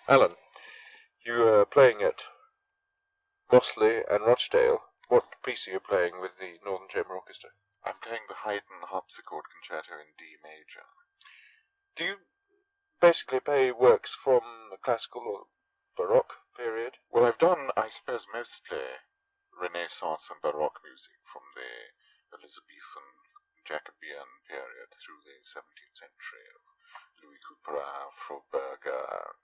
Alan, you are playing at Mossley and Rochdale. What piece are you playing with the Northern Chamber Orchestra? I'm playing the Haydn harpsichord concerto in D major. Do you basically play works from the classical or Baroque period? Well, I've done, I suppose, mostly Renaissance and Baroque music from the Elizabethan Jacobean period through the 17th century of Louis Couperin, Froberger,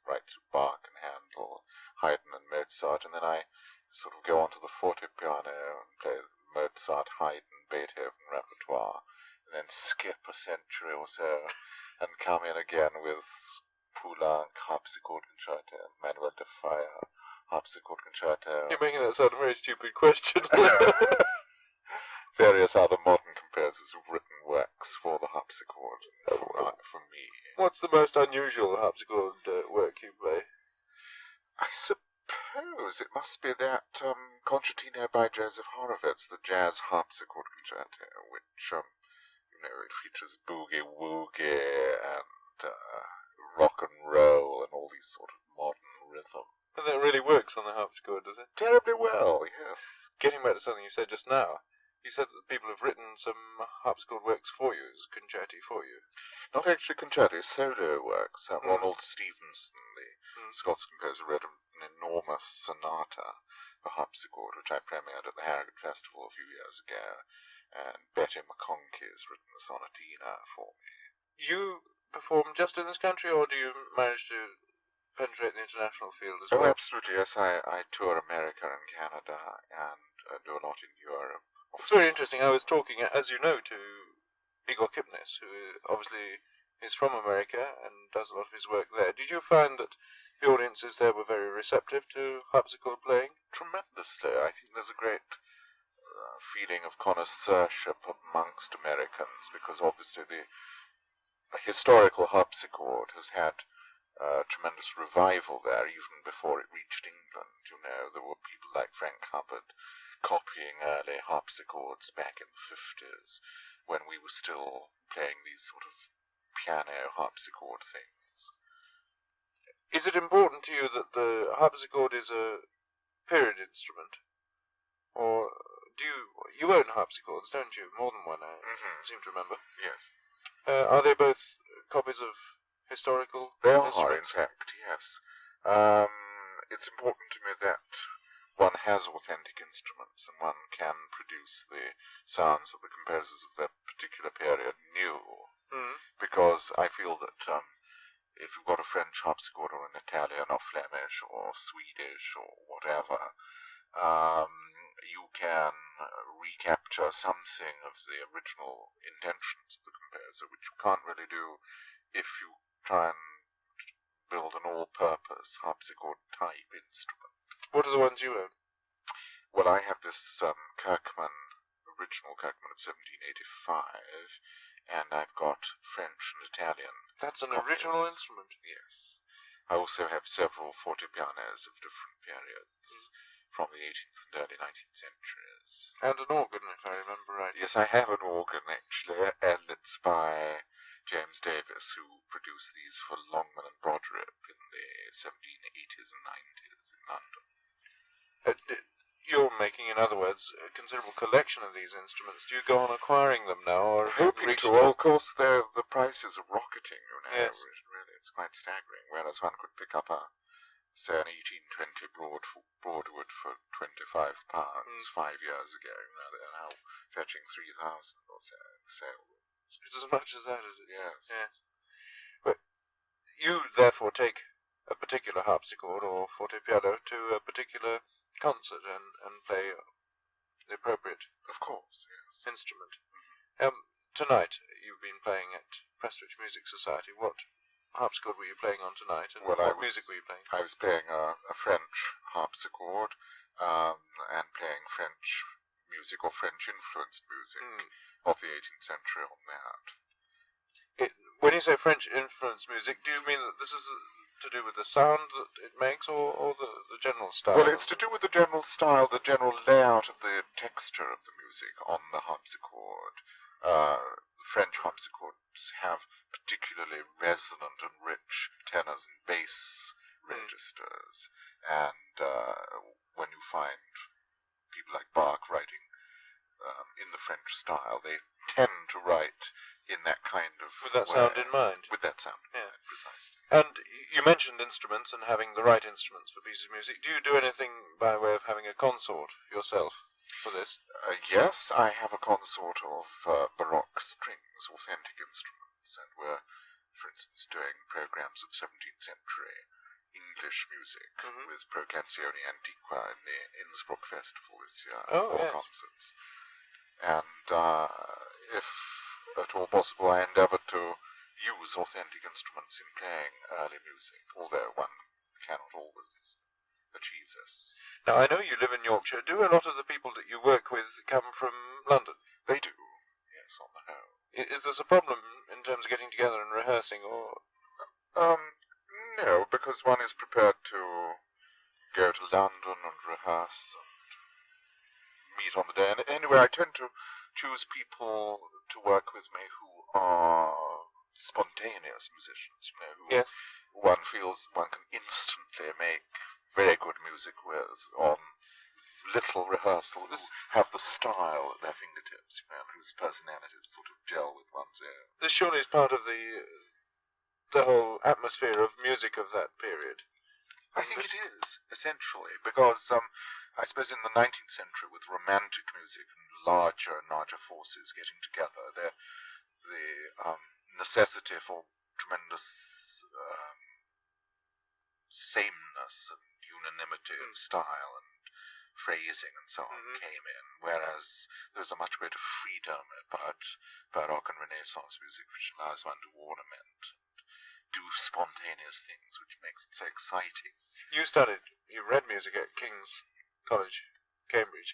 right to Bach and Handel, Haydn and Mozart, and then I sort of go on to the fortepiano and play Mozart, Haydn, Beethoven repertoire, and then skip a century or so and come in again with Poulenc harpsichord concerto, Manuel de Falla harpsichord concerto. You're making that sound a very stupid question. Various other modern composers who've written works for the harpsichord for me. What's the most unusual harpsichord work you play? I suppose it must be that concertino by Joseph Horowitz, the jazz harpsichord concerto, which it features boogie woogie and rock and roll and all these sort of modern rhythm. And that really works on the harpsichord, does it? Terribly well, yes. Getting back to something you said just now, you said that people have written some harpsichord works for you, as concerti for you. Not actually concerti, solo works. Ronald Stevenson, the Scots composer, wrote an enormous sonata for harpsichord, which I premiered at the Harrogate Festival a few years ago, and Betty McConkie has written a sonatina for me. You perform just in this country, or do you manage to penetrate the international field as well? Oh, absolutely, yes. I tour America and Canada and do a lot in Europe. It's very interesting. I was talking, as you know, to Igor Kipnis, who obviously is from America and does a lot of his work there. Did you find that the audiences there were very receptive to harpsichord playing? Tremendously. I think there's a great feeling of connoisseurship amongst Americans, because obviously the historical harpsichord has had tremendous revival there even before it reached England. There were people like Frank Hubbard copying early harpsichords back in the 50s when we were still playing these sort of piano harpsichord things. Is it important to you that the harpsichord is a period instrument? Or do you own harpsichords, don't you? More than one, I seem to remember. Yes. Are they both copies of historical instruments? They are, in fact, yes. It's important to me that one has authentic instruments and one can produce the sounds that the composers of that particular period knew. Because I feel that if you've got a French harpsichord or an Italian or Flemish or Swedish or whatever, you can recapture something of the original intentions of the composer, which you can't really do if you try and build an all-purpose harpsichord type instrument. What are the ones you own? Well, I have this Kirkman, original Kirkman of 1785, and I've got French and Italian. That's an copies. original instrument? Yes. I also have several fortepianos of different periods from the 18th and early 19th centuries. And an organ, if I remember right. Yes, I have an organ, actually, and it's by James Davis, who produced these for Longman and Broderick in the 1780s and 90s in London. You're making, in other words, a considerable collection of these instruments. Do you go on acquiring them now, or hoping to? Well, of course, the prices are rocketing, Yes. Really, it's quite staggering. Whereas one could pick up an 1820 Broadwood for £25 5 years ago. They're now fetching 3,000 or so in the sale. It's as much as that, is it? Yes. But you, therefore, take a particular harpsichord or fortepiano to a particular concert and play the appropriate instrument. Tonight, you've been playing at Prestwich Music Society. What harpsichord were you playing on tonight, and what music were you playing? I was playing a French harpsichord and playing French music or French-influenced music of the 18th century on that. When you say French-influenced music, do you mean that this is to do with the sound that it makes, or the general style? Well, it's to do with the general style, the general layout of the texture of the music on the harpsichord. French harpsichords have particularly resonant and rich tenors and bass registers, and when you find people like Bach writing in the French style, they tend to write in that kind of with that way. sound in mind. With that sound in Yeah. mind, precisely. And you mentioned instruments and having the right instruments for pieces of music. Do you do anything by way of having a consort yourself for this? Yes, I have a consort of Baroque strings, authentic instruments, and we're, for instance, doing programs of 17th century English music with Pro Canzoni Antiqua in the Innsbruck Festival this year, concerts. And if at all possible, I endeavour to use authentic instruments in playing early music, although one cannot always achieve this. Now, I know you live in Yorkshire. Do a lot of the people that you work with come from London? They do, yes, on the whole. Is this a problem in terms of getting together and rehearsing, or...? No, because one is prepared to go to London and rehearse and meet on the day. And anyway, I tend to choose people to work with me who are spontaneous musicians, who one feels one can instantly make very good music with on little rehearsal, who have the style at their fingertips, whose personalities sort of gel with one's own. This surely is part of the whole atmosphere of music of that period. I think it is, essentially, because I suppose in the 19th century, with romantic music and larger and larger forces getting together, the necessity for tremendous sameness and unanimity of style and phrasing and so on came in, whereas there's a much greater freedom about Baroque and Renaissance music, which allows one to ornament do spontaneous things, which makes it so exciting. You read music at King's College, Cambridge.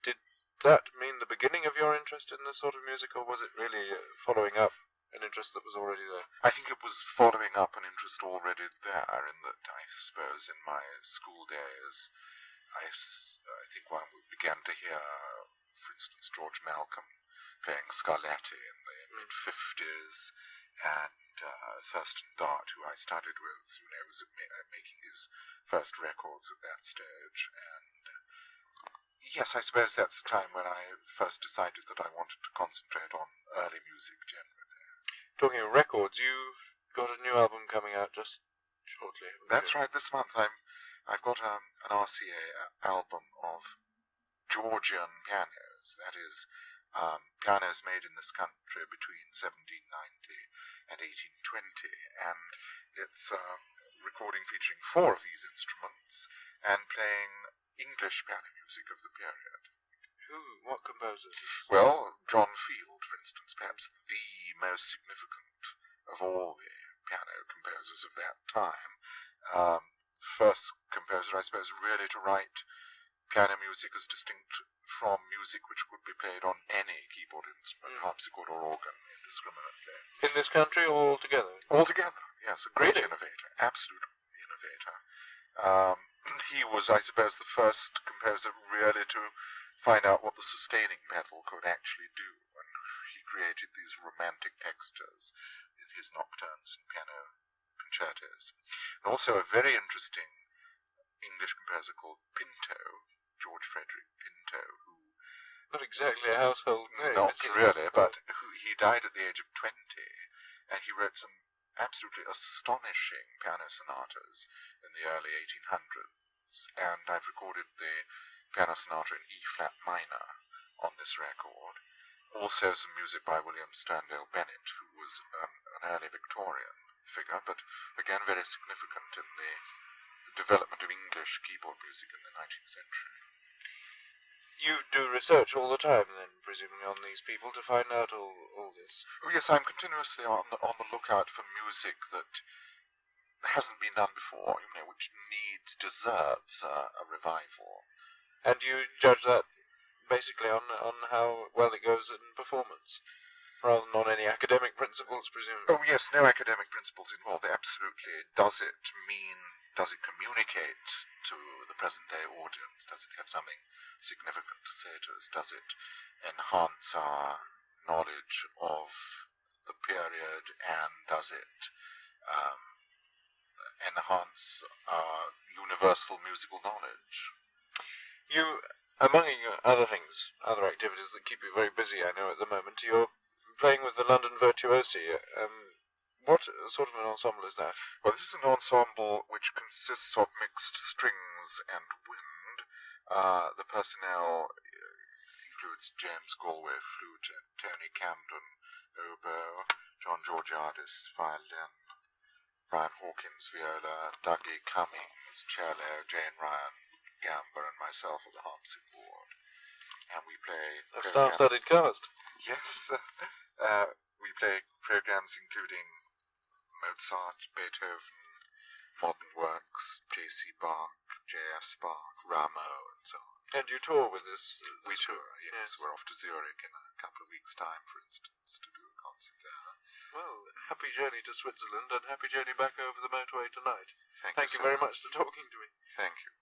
Did that mean the beginning of your interest in this sort of music, or was it really following up an interest that was already there? I think it was following up an interest already there, in that I suppose in my school days, I think one began to hear, for instance, George Malcolm playing Scarlatti in the mid-50s, and Thurston Dart, who I studied with, was making his first records at that stage. And yes, I suppose that's the time when I first decided that I wanted to concentrate on early music generally. Talking of records, you've got a new album coming out just shortly. That's right. This month I've got an RCA album of Georgian pianos. That is, pianos made in this country between 1790 and 1820, and it's a recording featuring 4 of these instruments and playing English piano music of the period. What composers? Well, John Field, for instance, perhaps the most significant of all the piano composers of that time. First composer, I suppose, really to write piano music as distinct from music which could be played on any keyboard instrument, harpsichord or organ, indiscriminately. In this country or altogether? Altogether, yes, a great innovator, absolute innovator. He was, I suppose, the first composer really to find out what the sustaining pedal could actually do, and he created these romantic textures in his nocturnes and piano concertos. And also a very interesting English composer called Pinto, George Frederick Pinto, who... Not exactly a household name. Not really, but he died at the age of 20, and he wrote some absolutely astonishing piano sonatas in the early 1800s, and I've recorded the piano sonata in E-flat minor on this record. Also some music by William Sterndale Bennett, who was an early Victorian figure, but again very significant in the development of English keyboard music in the 19th century. You do research all the time, then, presumably, on these people to find out all this? Oh, yes, I'm continuously on the lookout for music that hasn't been done before, which deserves a revival. And you judge that basically on how well it goes in performance, rather than on any academic principles, presumably? Oh, yes, no academic principles involved, absolutely. Does it communicate to the present-day audience? Does it have something significant to say to us? Does it enhance our knowledge of the period, and does it enhance our universal musical knowledge? You, among other things, other activities that keep you very busy, I know at the moment, you're playing with the London Virtuosi. What sort of an ensemble is that? Well, this is an ensemble which consists of mixed strings and wind. The personnel includes James Galway, flute, Tony Camden, oboe, John Georgiadis, violin, Brian Hawkins, viola, Dougie Cummings, cello, Jane Ryan, gamba, and myself at the harpsichord. And we play a star-studded cast. Yes. We play programs including Mozart, Beethoven, modern works, J.C. Bach, J.S. Bach, Rameau, and so on. And you tour with this? We tour, yes. We're off to Zurich in a couple of weeks' time, for instance, to do a concert there. Well, happy journey to Switzerland, and happy journey back over the motorway tonight. Thank you very much for talking to me. Thank you.